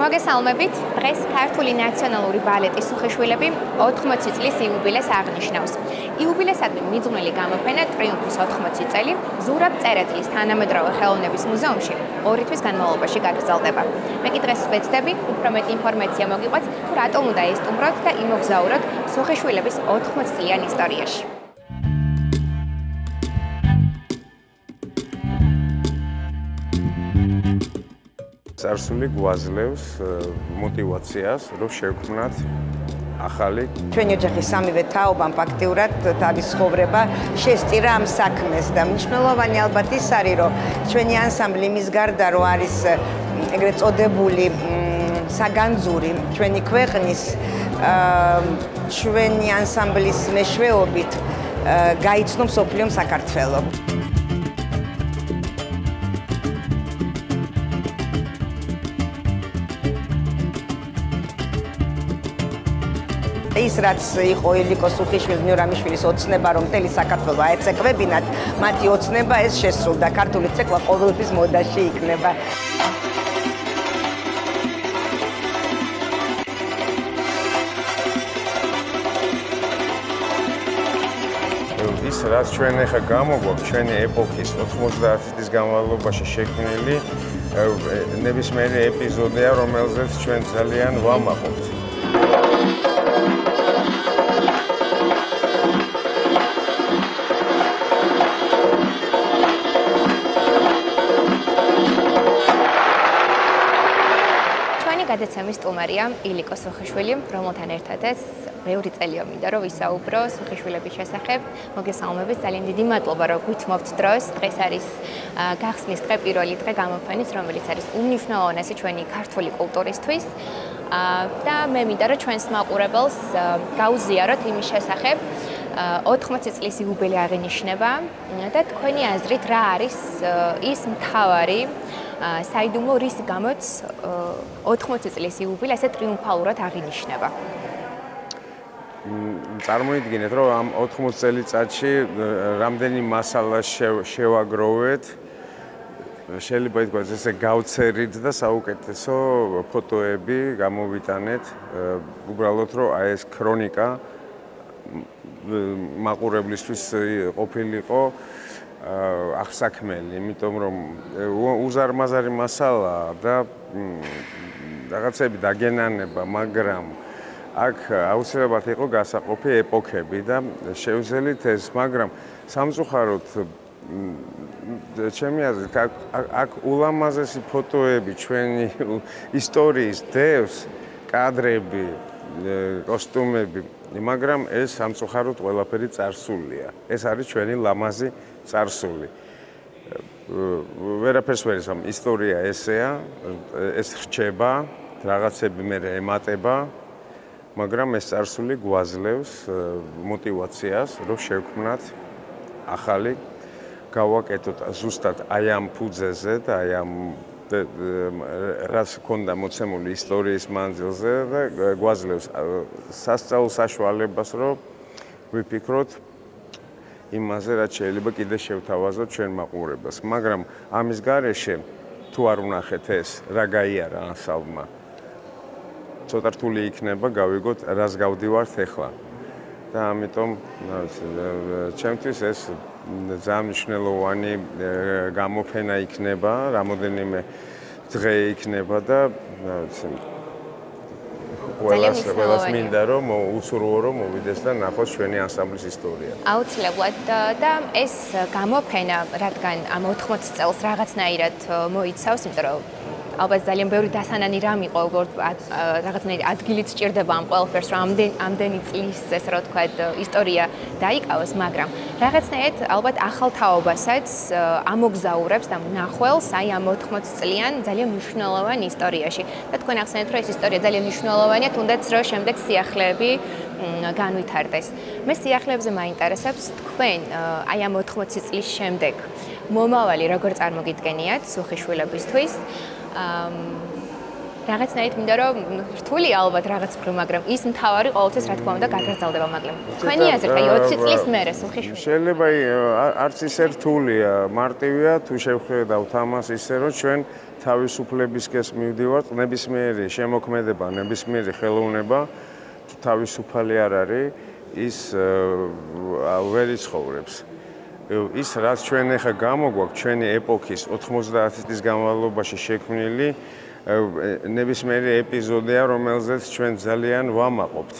მოგესალმებით. დღეს ქართული ნაციონალური ბალეტის უხეშვილები 80 წლის იუბილეს აღნიშნავს. იუბილესადმი მიძღვნილი გამოფენა ტრიუმფის 80 წელი ზურაბ წერეთლის თანამედროვე ხელოვნების მუზეუმში 2 თვის განმავლობაში გაგრძელდება. მე კი დღეს ვეცდები უფრო მეტი ინფორმაცია მოგიყვეთ, თუ რატომ უნდა ესტუმროთ და იმოგზაუროთ უხეშვილების 80 წლიან ისტორიაში. წარსული გვაძლევს мотивაციას, რომ შევქმნათ ახალი. ჩვენი ოჯახის სამივე თაობამ ფაქტიურად თავის ცხოვრება შესწირა ამ საქმეს და მნიშვნელოვანი ალბათ ის არის, რომ ჩვენი ანსამბლი მის გარდა რომ არის ეგრეთ წოდებული საგანძური ჩვენი ქვეყნის ჩვენი ანსამბლის მეშვეობით გაიცნო მსოფლიომ საქართველოს. ის რაც იყო ილიკოს უხეშვილის მიორამიშვილის ოცნება, რომ მთელი საქართველო აეცეკვებინათ, მათი ოცნება ეს შესრულდა. ქართული ცეკვა ყოველთვის მოდაში იქნება. ის რაც ჩვენ ახლა გამოგვაქვს ჩვენი ეპოქის 90 წლის განმავლობაში შექმნილი ნებისმიერი ეპიზოდია, რომელზეც ჩვენ ძალიან ვამაყობთ. გადაცემის სტუმარია ილიკოს უხეშვილი, რომელთან ერთადაც ბევრი წელია მინდა რომ ვისაუბროს უხეშვილების შესახებ. მოგესალმებით, ძალიან დიდი მადლობა რომ გვითმობთ დროს. დღეს არის გახსნის დღე, პირველი დღე გამოფენის, რომელიც არის უმნიშვნელოვანესი ჩვენი ქართული კულტურისთვის. და მე მინდა რომ ჩვენს მაყურებელს გაუზიაროთ იმის შესახებ, 80 წლის იუბილე აღინიშნება და თქვენი აზრით რა არის ის მთავარი საიდუმლო რის გამოც 80 წლის იუბილე ასე ტრიუმფალურად აღინიშნება. წარმოიდგინეთ, რომ ამ 80 წელიწადში რამდენი მასალა შევაგროვეთ, შეიძლება ითქვას ესე გავცერით და საუკეთესო ფოტოები გამოვიტანეთ, უბრალოდ რომ აი ეს ქრონიკა მაყურებლისთვის ყოფილიყო აღსაქმელი, იმიტომ რომ უზარმაზარი მასალა და რაღაცები დაგენანება, მაგრამ აქ აუცილებლად იყო გასაყოფი ეპოქები და შევძელით ეს, მაგრამ სამწუხაროდ ჩემი აზრით აქ ულამაზესი ფოტოები ჩვენი ისტორიის დევს, კადრები, კოსტუმები, მაგრამ ეს სამწუხაროდ ყველაფერი წარსულია. ეს არის ჩვენი ლამაზი წარსული. ვერაფერს ვერ ისამ, ისტორია ესეა, ეს რჩება, რაღაცები მე ემატება, მაგრამ ეს წარსული გვაძლევს мотивაციას, რომ შევქმნათ ახალი, გავაკეთოთ ზუსტად აი ამ ფუძეზე და აი ამ რაც ქონდა მოცემული ისტორიის მანძილზე და გვაძლევს სასწაულ საშუალებას, რომ ვიფიქროთ იმაზე, რაც შეიძლება კიდე შევთავაზოთ ჩვენ მაყურებელს. მაგრამ ამის გარეშე თუ არ ვნახეთ ეს, რა გაიარა ანსამბლმა, ცოტა რთული იქნება გავიგოთ, რას გავდივართ ახლა. და ამიტომ ჩემთვის ეს ძალიან მნიშვნელოვანი გამოფენა იქნება, რამოდენიმე დღე იქნება და ყველას მინდა რომ უსურვო რომ მოვიდეს და ნახოს ჩვენი ანსამბლის ისტორია. აუცილებლად და ეს გამოფენა, რადგან ამ 80 წელს რაღაცნაირად მოიცავს, იმიტომ რომ ალბათ ძალიან ბევრი დასანანი რამ იყო, რაღაცნაირი ადგილიც სჭირდება ამ ყველაფერს, რომ ამდენი წლის, ესე რომ ვთქვათ, ისტორია დაიკავოს, მაგრამ რაღაცნაირად ალბათ ახალ თაობასაც ამოგზაურებს და მნახველს აი ამ 80 წლიან ძალიან მნიშვნელოვან ისტორიაში. და თქვენ ახსენეთ, რომ ეს ისტორია ძალიან მნიშვნელოვანია, თუნდაც რომ შემდეგ სიახლეები განვითარდეს. მე სიახლეებზე მაინტერესებს თქვენ აი ამ 80 წლის შემდეგ მომავალი როგორ წარმოგიდგენიათ უხეშვილებისთვის. რაღაცნაირად მინდა რომ რთული ალბათ რაღაც მხრივ, მაგრამ ის მთავარი ყოველთვის რა თქმა უნდა გაგრძელდება, მაგრამ თქვენი აზრით, აი 20 წლის მერე სულხიშვილი. შეიძლება არც ისე რთულია, მარტივია თუ შევხედავთ ამას ისე რომ ჩვენ თავისუფლებისკენ მივდივართ, ნებისმიერი შემოქმედება, ნებისმიერი ხელოვნება თუ თავისუფალი არ არის, ის ვერ იცხოვრებს. ის რაც ჩვენ ახლა გამოგვაქვს ჩვენი ეპოქის 90 წლის განმავლობაში შექმნილი ნებისმიერი ეპიზოდია, რომელზეც ჩვენ ძალიან ვამაყობთ.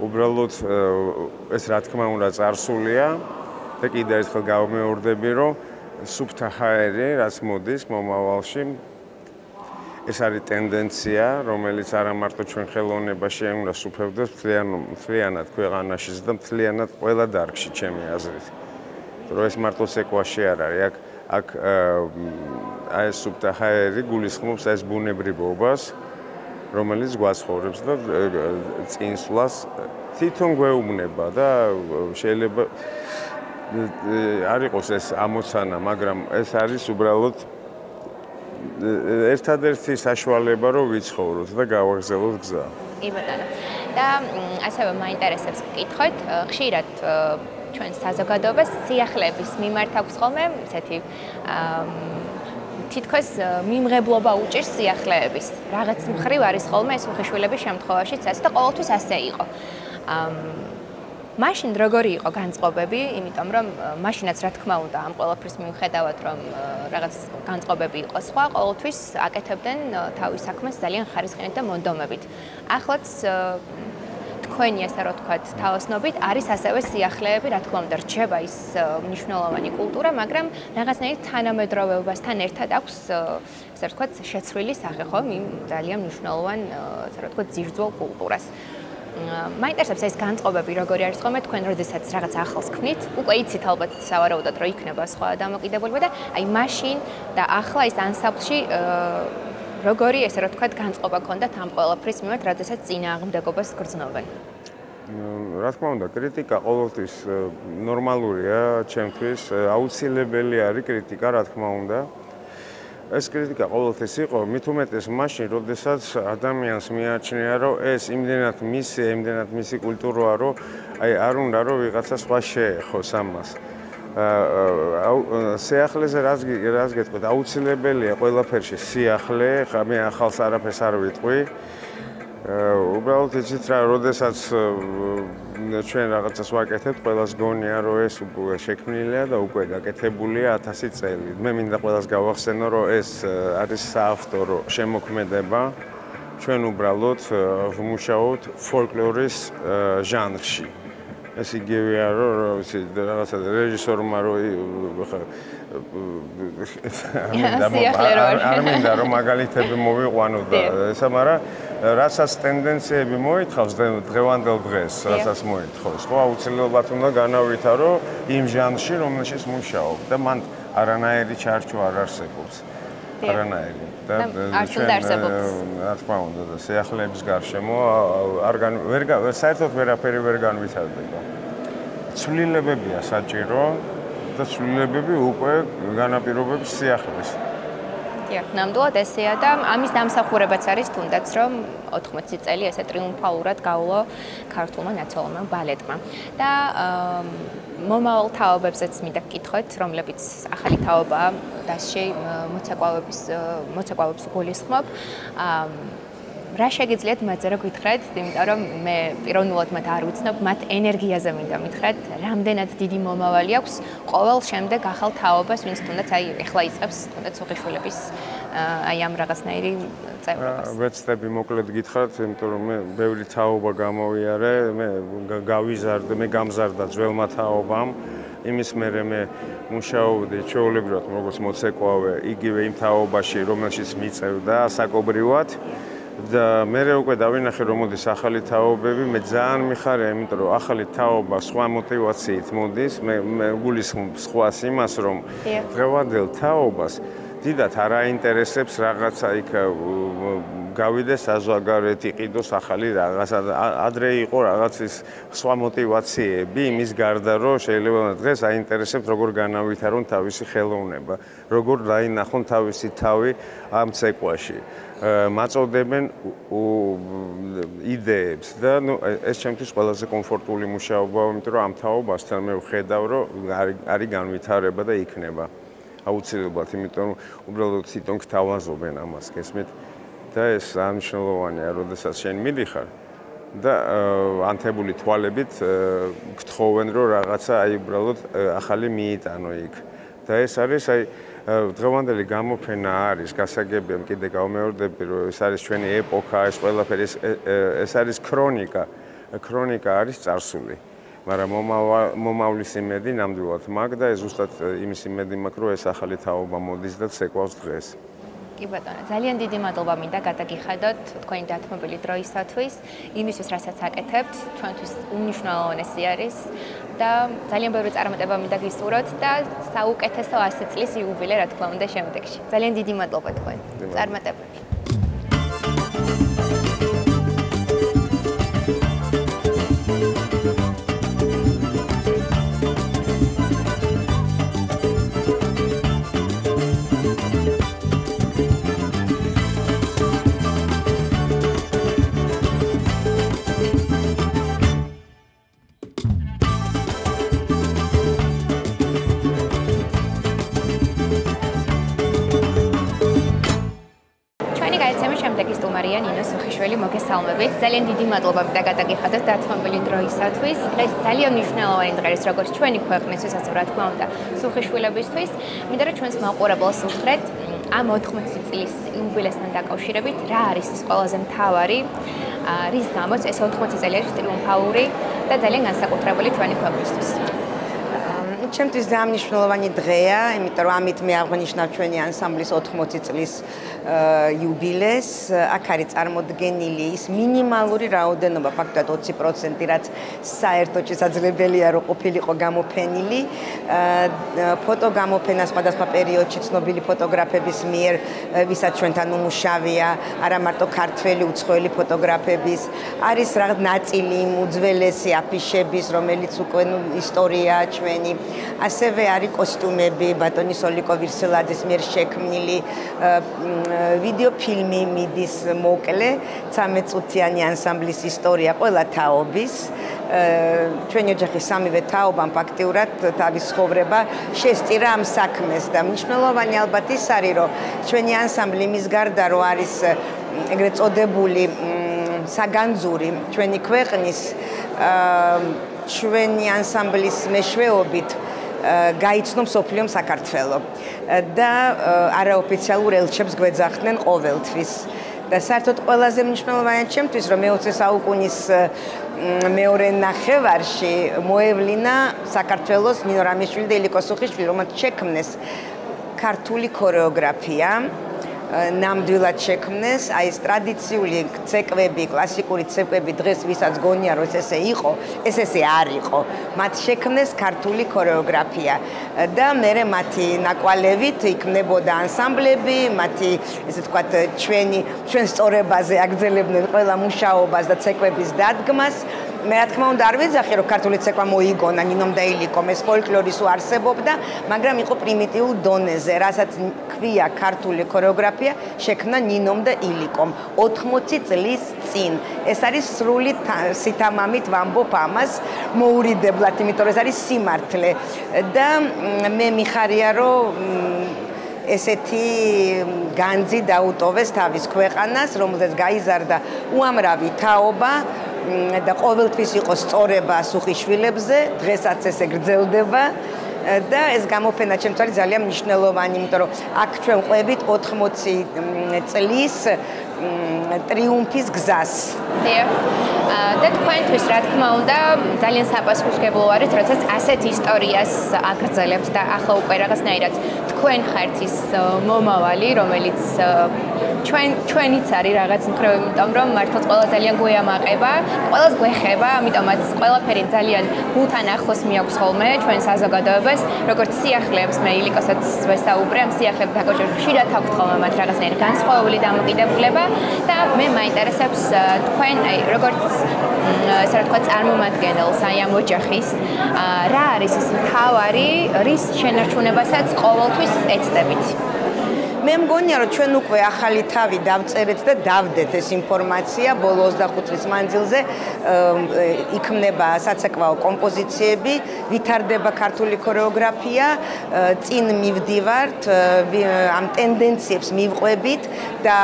უბრალოდ ეს რა თქმა უნდა წარსულია და კიდევ ერთხელ გავმეორდები, რომ სუფთა ჰაერი, რაც მოდის მომავალში, ეს არის ტენდენცია, რომელიც არა მარტო ჩვენ ხელოვნებაში უნდა სუფევდეს, მთლიანად ქვეყანაშიც და მთლიანად ყველა დარგში, ჩემი აზრით. რომ ეს მარტო სეკვაში არ არის, აქ აი ეს სუფთა ჰაერი გულისხმობს ეს ბუნებრივობას, რომელიც გვაცხოვრებს და წინსვლას თვითონ გვეუბნება და შეიძლება არ იყოს ეს ამოცანა, მაგრამ ეს არის უბრალოდ ერთადერთი საშუალება, რომ ვიცხოვროთ და გავაგრძელოთ გზა. კი ბატონო. და ასევე მაინტერესებს გკითხოთ, ხშირად ჩვენ საზოგადოებას სიახლეების მიმართ აქვს ხოლმე ესეთი თითქოს მიმღებლობა უჭირს სიახლეების. რაღაც მხრივ არის ხოლმე ეს უხეშვილების შემთხვევაშიც ასე და ყოველთვის ასე იყო. მაშინ როგორი იყო განწყობები, იმიტომ რომ მაშინაც რა თქმა უნდა ამ ყველაფრის მიუხედავად რომ რაღაც განწყობები იყო სხვა, ყოველთვის აკეთებდნენ თავის საქმეს ძალიან ხარისხიანად და მონდომებით. ახლაც თქვენი ასე რომ ვთქვათ, თავოსნობით არის ასევე სიახლეები, რა თქმა უნდა, რჩება ის მნიშვნელოვანი კულტურა, მაგრამ რაღაცნაირად თანამედროვეობასთან ერთად აქვს ასე რომ ვთქვათ, შეცვლილი სახე, ხო, იმ ძალიან მნიშვნელოვან ასე რომ ვთქვათ, ძირძველ კულტურას. მაინტერესებს ეს განწყობები როგორი არის ხოლმე თქვენ როდესაც რაღაც ახალს ქმნით, უკვე იცით ალბათ სავარაუდოდ რომ იქნება სხვა დამოკიდებულება და აი მაშინ და ახლა ის ანსამბლში როგორი ესე რომ ვთქვათ განწყობა ქონდათ ამ ყველაფრის მიმართ, როდესაც წინააღმდეგობას გრძნობენ? რა თქმა უნდა, კრიტიკა ყოველთვის ნორმალურია, ჩემთვის აუცილებელი არის კრიტიკა, რა თქმა უნდა. ეს კრიტიკა ყოველთვის იყო, მით უმეტეს მაშინ, როდესაც ადამიანს მიაჩნია, რომ ეს იმდენად მისი კულტურაა, რომ აი არ უნდა რომ ვიღაცა სხვა შეეხოს ამას. სიახლეზე რაც გეტყვით, აუცილებელია ყველაფერში სიახლე, ხა მე ახალს არაფერს არ ვიტყვი. უბრალოდ იცით რა, როდესაც ჩვენ რაღაცას ვაკეთებთ, ყველას გონია, რომ ეს შექმნილია და უკვე გაკეთებულია 1000 წელი. მე მინდა ყველას გავახსენო, რომ ეს არის საავტორო შემოქმედება. ჩვენ უბრალოდ ვმუშაობთ ფოლკლორის ჟანრში. ეს იგივეა, რომ რაღაცა რეჟისორმა არ მინდა რომ მაგალითები მოვიყვანო და ესა, მაგრამ რასაც ტენდენციები მოითხოვს დღევანდელ დღეს, რასაც მოითხოვს, ხო, აუცილებლად უნდა განავითარო იმ ჟანრში, რომელშიც მუშაობ და მან არანაირი ჩარჩო არ არსებობს. არანაირი. და რა თქმა უნდა, და სიახლეების გარშემო საერთოდ ვერაფერი ვერ განვითარდება. ცვლილებებია საჭირო და ცვლილებები უკვე განაპირობებს სიახლეს. დიახ, ნამდვილად ესეა და ამის დამსახურებაც არის თუნდაც რომ 80 წელი ესე ტრიუმფალურად გაულო ქართულმა ნაციონალურმა ბალეტმა. და მომავალ თაობებზეც მინდა გკითხოთ, რომლებიც ახალი თაობაა დასში მოცეკვავებს გულისხმობ. რა შეგიძლიათ მათზე რა გითხრათ, იმიტომ რომ მე პიროვნულად მათ არ ვიცნობ, მათ ენერგიაზე მინდა მითხრათ, რამდენად დიდი მომავალი აქვს ყოველ შემდეგ ახალ თაობას, ვინც თუნდაც აი ეხლა იწყებს თუნდაც უხეშვილების აი ამ რაღაცნაირი წევრობას. ვეცდები მოკლედ გითხრათ, იმიტომ რომ მე ბევრი თაობა გამოვიარე, მე გამზარდა ძველმა თაობამ. იმის მერე მე მუშაობდი ჩვეულებრივად როგორც მოცეკვავე, იგივე იმ თაობაში, რომელშიც მიწევდა საკობრივად. და მე უკვე დავინახე რომ მოდის ახალი თაობები, მე ძალიან მიხარია, იმიტომ რომ ახალი თაობა სხვა мотивაციით მოდის, მე გულისხმობ სხვას იმას, რომ დღევანდელ თაობას დიდათ არ აინტერესებს რაღაცა იქ გავიდეს საზღვარგარეთ იყიდოს ახალი რაღაცა ადრე იყო რაღაცის სხვა мотиваციები იმის გარდა რომ შეიძლება დღეს აინტერესებს როგორ განავითარონ თავისი ხელოვნება როგორ დაინახონ თავისი თავი ამ ცეკვაში მაწოდებენ იდეებს და ეს ჩემთვის ყველაზე კომფორტული მუშაობაა იმიტომ რომ ამ თაობასთან მე ვხედავ რომ არის განვითარება და იქნება აუცილებლად იმიტომ რომ უბრალოდ თვითონ გთავაზობენ ამას გესმით და ეს მნიშვნელოვანია, როდესაც შენ მიდიხარ და ანთებული თვალებით გთხოვენ, რომ რაღაცა აი უბრალოდ ახალი მიიტანო იქ. და ეს არის აი დღევანდელი გამოფენა არის, გასაგებია, კიდე გავმეორდები, რომ ეს არის ჩვენი ეპოქა, ეს ყველაფერი ეს არის ქრონიკა. ქრონიკა არის წარსული. მაგრამ მომავლის იმედი ნამდვილად მაგ და ეს ზუსტად იმის იმედი მაქვს, რომ ეს ახალი თაობა მოდის და ცეკვავს დღეს. კი ბატონო, ძალიან დიდი მადლობა მინდა გადაგიხადოთ თქვენი დათმობილი დროისათვის, იმისთვის, რასაც აკეთებთ, ჩვენთვის უმნიშვნელოვანესი არის და ძალიან ბევრი წარმატება მინდა გისურვოთ და საუკეთესო 100 წლის იუბილე, რა თქმა უნდა, შემდეგში. ძალიან დიდი მადლობა თქვენ. წარმატებები. მოგესალმებით. ძალიან დიდი მადლობა მინდა გადაგიხადოთ დათმობილი დროისათვის. დღეს ძალიან მნიშვნელოვანი დღე არის როგორც ჩვენი ქვეყნისთვისაც, რა თქმა უნდა, სულხიშვილებისთვის. მინდა რომ ჩვენს მაყურებელს უთხრეთ ამ 80 წლის იუბილესთან დაკავშირებით, რა არის ის ყველაზე მთავარი, რის გამოც ეს 80 წელი არის ტრიუმფალური და ძალიან განსაკუთრებული ჩვენი ქვეყნისთვის. ჩემთვის ძალიან მნიშვნელოვანი დღეა, იმიტომ რომ ამით მე აღნიშნავ ჩვენი ანსამბლის 80 წლის იუბილეს. აქ არის წარმოდგენილი ის მინიმალური რაოდენობა, ფაქტობრივად 20%, რაც საერთოდ შესაძლებელია რომ ყოფილიყო გამოფენილი. ფოტოგამოფენა სხვადასხვა პერიოდში ცნობილი ფოტოგრაფების მიერ, ვისაც ჩვენთან უმუშავია, არა მარტო ქართველი უცხოელი ფოტოგრაფების, არის რაღაც ნაწილი უძველესი აფიშების, რომელიც უკვე ისტორიაა ჩვენი. ასევე არის კოსტუმები ბატონი სოლიკო ვირსელაძის მიერ შექმნილი ვიდეო ფილმი მიდის მოკლე 13 წუთიანი ანსამბლის ისტორია ყველა თაობის ჩვენი ოჯახის სამივე თაობამ ფაქტიურად თავის ცხოვრება შესწირა ამ საქმეს და მნიშვნელოვანი ალბათ ის არის რომ ჩვენი ანსამბლი მის გარდა რომ არის ეგრეთ წოდებული საგანძური ჩვენი ქვეყნის ჩვენი ანსამბლის მეშვეობით გაიცნო მსოფლიომ საქართველოს და არაოფიციალურ ელჩებს გვეძახდნენ ყოველთვის და საერთოდ ყველაზე მნიშვნელოვანია ჩემთვის რომ მე-20 საუკუნის მეორე ნახევარში მოევლინა საქართველოს ნინო რამიშვილი და ილიკო სუხიშვილი რომელთ შექმნეს ქართული ქორეოგრაფია ნამდვილად შექმნეს, აი ეს ტრადიციული ცეკვები, კლასიკური ცეკვები დღეს ვისაც გონია რომ ესე იყო, ესე არ იყო. მათ შექმნეს ქართული ქორეოგრაფია და მერე მათი ნაკვალევით იქმნებოდა ანსამბლები, მათი ესე ვთქვათ ჩვენ სწორებაზე აგრძელებდნენ ყველა მუშაობას და ცეკვების დადგმას. მე რა თქმა უნდა არ ვეძახი რომ ქართული ცეკვა მოიგონა ნინომ და ილიკომ ეს ფოლკლორის უარსებობდა მაგრამ იყო პრიმიტიულ დონეზე რასაც ქვია ქართული ქორეოგრაფია შექმნა ნინომ და ილიკომ 80 წლის წინ ეს არის სრული სითამამით ვამბობ ამას მოურიდებლად იმიტომ რომ ეს არის სიმართლე და მე მიხარია რომ ესეთი განძი დაუტოვეს თავის ქვეყანას რომელზეც გაიზარდა უამრავი თაობა და ყოველთვის იყო სწორება სუხიშვილებზე, დღესაც ესე გრძელდება და ეს გამოფენა ჩემთვის არის ძალიან მნიშვნელოვანი, იმიტომ რომ აქ ჩვენ ყვებით 80 წლის ტრიუმფის გზას. და თქვენთვის რა თქმა უნდა ძალიან საპასუხისმგებლო არის, როდესაც ასეთ ისტორიას აგრძელებთ და ახლა უკვე რაღაცნაირად თქვენ ხართ ის მომავალი, რომელიც ჩვენიც არის რაღაც მხრივ, იმიტომ რომ მართლაც ყველა ძალიან გვეამაყება, ყველას გვეხება, ამიტომაც ყველაფერი ძალიან გულთან ახლოს მიაქვს ხოლმე ჩვენ საზოგადოებას, როგორც სიახლეებს მე ილიკოსაც ვესაუბრე, ამ სიახლეებთან დაკავშირებით ხშირად აქვთ ხოლმე მათ რაღაცნაირი განსხვავებული დამოკიდებულება და მე მაინტერესებს თქვენ, აი როგორც ესე რა თქვა წარმომადგენელს აი ამ ოჯახის რა არის ის მთავარი რის შენარჩუნებასაც ყოველთვის ეცდებით? მე მგონია რომ ჩვენ უკვე ახალი თავი დავწერეთ და დავდეთ ეს ინფორმაცია ბოლო 25 წლის მანძილზე იქმნება საცეკვაო კომპოზიციები, ვითარდება ქართული ქორეოგრაფია, წინ მივდივართ ამ ტენდენციებს მივყვებით და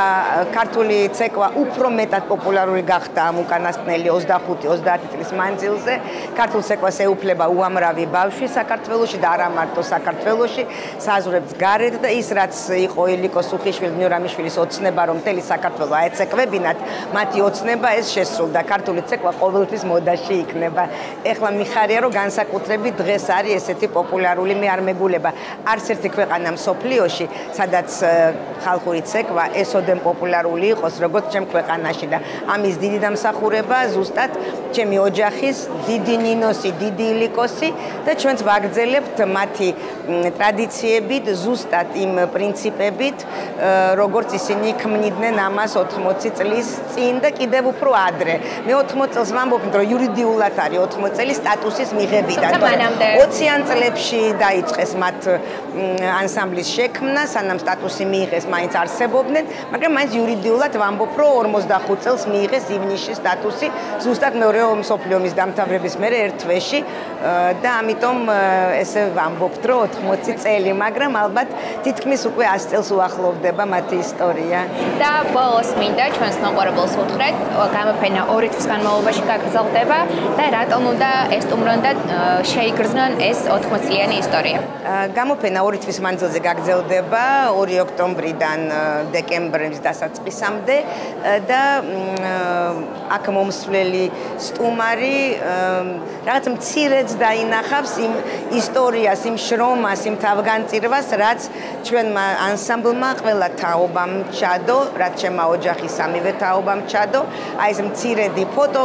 ქართული ცეკვა უფრო მეტად პოპულარული გახდა ამ უკანასკნელი 25-30 წლის მანძილზე. ქართულ ცეკვას ეუფლება უამრავი ბავშვი საქართველოში და არა მარტო საქართველოში, საზღვრებს გარეთ და ის რაც იყო ილიკო სუხიშვილის, ნიურამიშვილის ოცნება, რომ მთელი საქართველო აეცეკვებინათ, მათი ოცნება ეს შესრულდა. ქართული ცეკვა ყოველთვის მოდაში იქნება. ეხლა მიხარია, რომ განსაკუთრებით დღეს არის ესეთი პოპულარული, მე არ მეგულება არც ერთი ქვეყანა მსოფლიოში, სადაც ხალხური ცეკვა ესოდენ პოპულარული იყოს, როგორც ჩემ ქვეყანაში და ამის დიდი დამსახურება ზუსტად ჩემი ოჯახის, დიდი ნინოსი, დიდი ილიკოსი და ჩვენც ვაგრძელებთ მათი ტრადიციებით, ზუსტად იმ პრინციპებით, როგორც ისინი ქმნიდნენ ამას 80 წლის წინ და კიდევ უფრო ადრე. მე 80 წელს ვამბობ, რომ იურიდიულად არის 80 წელი სტატუსის მიღებიდან. 20-იან წლებში დაიწყეს მათ ანსამბლის შექმნა, სანამ სტატუსი მიიღეს, მაინც არსებობდნენ, მაგრამ მაინც იურიდიულად ვამბობ, რომ 45 წელს მიიღეს ივნისში სტატუსი, ზუსტად მეორე მსოფლიო ომის დამთავრების მერე ერთ თვეში და ამიტომ ესე ვამბობთ, რომ 80 წელი, მაგრამ ალბათ თითქმის უკვე 100 წელს უახლოვდება მათი ისტორია. და ბოლოს მინდა ჩვენს მოყვარებელს უთხრეთ, გამოფენა 2 თვის განმავლობაში გაგრძელდება და რატომ უნდა ესტუმრონ და შეიგრძნონ ეს 80 წლიანი ისტორია? გამოფენა 2 თვის მანძილზე გაგრძელდება 2 ოქტომბრიდან დეკემბრის დასაწყისამდე და აქ მომსვლელი სტუმარი რაღაც მცირეც დაინახავს იმ ისტორიას, იმ შრომას, იმ თავგანწირვას, რაც ჩვენმა ანსამბლმა ყველა თაობამ ჩადო, რაც ჩემმა ოჯახის სამივე თაობამ ჩადო, აი ეს მცირედი ფოტო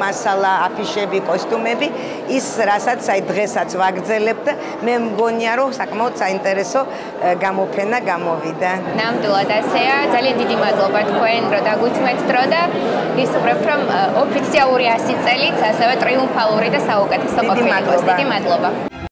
მასალა, აფიშები, კოსტუმები, ის რასაც აი დღესაც ვაგრძელებთ და მე მგონია რომ საკმაოდ საინტერესო გამოფენა გამოვიდა. ნამდვილად ასეა, ძალიან დიდი მადლობა თქვენ, რომ დაგვითმეთ დრო და ვისურვებთ, რომ ოფიციალური 100 წელიც ასევე ტრიუმფალური და საუკეთესო ყოფილიყოს. დიდი მადლობა.